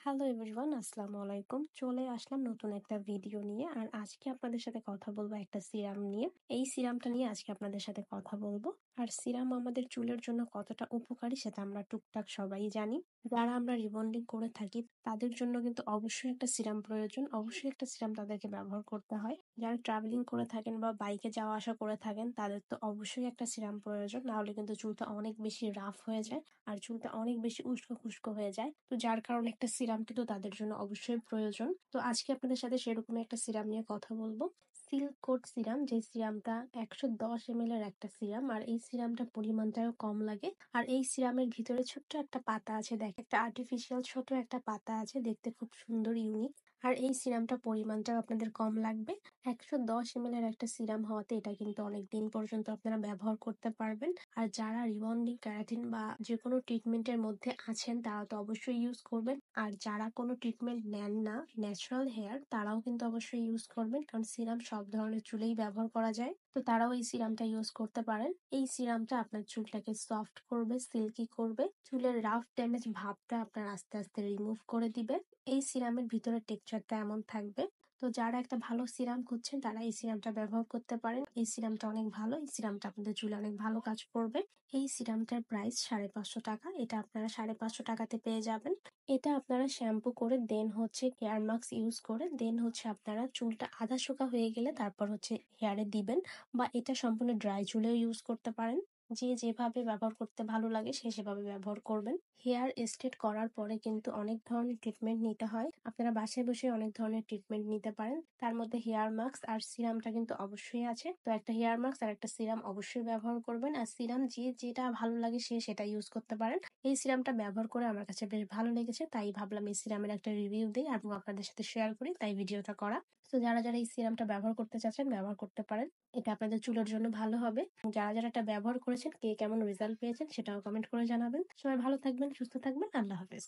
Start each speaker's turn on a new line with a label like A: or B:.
A: Hello everyone, আসসালামু আলাইকুম। চলে আসলাম নতুন একটা ভিডিও নিয়ে। আর আজকে আপনাদের সাথে কথা বলবো একটা সিরাম নিয়ে। এই সিরামটা নিয়ে আজকে আপনাদের সাথে কথা বলবো। আর সিরাম আমাদের চুলের জন্য কতটা উপকারী সেটা আমরা টুকটাক সবাই জানি। যারা আমরা রিবন্ডিং করে থাকি তাদের জন্য কিন্তু অবশ্যই একটা সিরাম প্রয়োজন। অবশ্যই একটা সিরাম তাদেরকে ব্যবহার করতে হয়। যারা ট্রাভেলিং করে থাকেন বা বাইকে যাওয়া আসা করে থাকেন তাদের তো অবশ্যই একটা সিরাম প্রয়োজন, না হলে কিন্তু চুলটা অনেক বেশি রাফ হয়ে যায় আর চুলটা অনেক বেশি উস্কো খুস্কো হয়ে যায়। তো যার কারণে একটা সিরাম কিন্তু তাদের জন্য অবশ্যই প্রয়োজন। তো আজকে আপনাদের সাথে সেরকম একটা সিরাম নিয়ে কথা বলবো। সিল্ক কোট সিরাম, যে সিরামটা 110 ml এর একটা সিরাম। আর এই সিরামটা পরিমাণটাও কম লাগে। আর এই সিরামের ভিতরে ছোট্ট একটা পাতা আছে, দেখ একটা আর্টিফিশিয়াল ছোট একটা পাতা আছে, দেখতে খুব সুন্দর, ইউনিক। আর এই সিরামটা পরিমাণটাও আপনাদের কম লাগবে। 110 ml এর একটা সিরাম হওয়াতে এটা কিন্তু অনেক দিন পর্যন্ত আপনারা ব্যবহার করতে পারবেন। আর যারা রিবন্ডিং, ক্যারাটিন বা যে কোনো ট্রিটমেন্টের মধ্যে আছেন তারা তো অবশ্যই ইউজ করবেন। আর যারা কোনো ট্রিটমেন্ট নেন না, ন্যাচারাল হেয়ার, তারাও কিন্তু অবশ্যই ইউজ করবেন, কারণ সিরাম সব ধরনের চুলেই ব্যবহার করা যায়। তো তারাও এই সিরামটা ইউজ করতে পারেন। এই সিরামটা আপনার চুলটাকে সফট করবে, সিল্কি করবে, চুলের রাফ ড্যামেজ ভাবটা আপনার আস্তে আস্তে রিমুভ করে দিবে। এই সিরামের ভিতরে টেক্সচারটা এমন থাকবে। তো যারা একটা ভালো সিরাম খুঁজছেন তারা এই সিরামটা ব্যবহার করতে পারেন। এই সিরামটা অনেক ভালো, এই সিরামটা আপনাদের চুলে অনেক ভালো কাজ করবে। এই সিরামটার প্রাইস 550 টাকা। এটা আপনারা 550 টাকাতে পেয়ে যাবেন। এটা আপনারা শ্যাম্পু করে দেন হচ্ছে হেয়ার মাস্ক ইউজ করে দেন হচ্ছে আপনারা চুলটা আধা শুকা হয়ে গেলে তারপর হচ্ছে হেয়ারে দিবেন, বা এটা সম্পূর্ণ ড্রাই চুলেও ইউজ করতে পারেন। যে যেভাবে ব্যবহার করতে ভালো লাগে সে সেভাবে ব্যবহার করবেন। হেয়ার স্ট্রেট করার পরে কিন্তু অনেক ধরনের ট্রিটমেন্ট নিতে হয়। আপনারা বাসায় বসে অনেক ধরনের ট্রিটমেন্ট নিতে পারেন। তার মধ্যে হেয়ার মাস্ক আর সিরামটা কিন্তু অবশ্যই আছে। তো একটা হেয়ার মাস্ক আর একটা সিরাম অবশ্যই ব্যবহার করবেন। আর সিরাম যে যেটা ভালো লাগে সে সেটা ইউজ করতে পারেন। এই সিরামটা ব্যবহার করে আমার কাছে বেশ ভালো লেগেছে, তাই ভাবলাম এই সিরামের একটা রিভিউ দিই এবং আপনাদের সাথে শেয়ার করি, তাই ভিডিওটা করা। তো যারা যারা এই সিরামটা ব্যবহার করতে চাচ্ছেন ব্যবহার করতে পারেন। এটা আপনাদের চুলের জন্য ভালো হবে। যারা যারা এটা ব্যবহার করেছেন কে কেমন রেজাল্ট পেয়েছেন সেটাও কমেন্ট করে জানাবেন। সবাই ভালো থাকবেন, সুস্থ থাকবেন। আল্লাহ হাফেজ।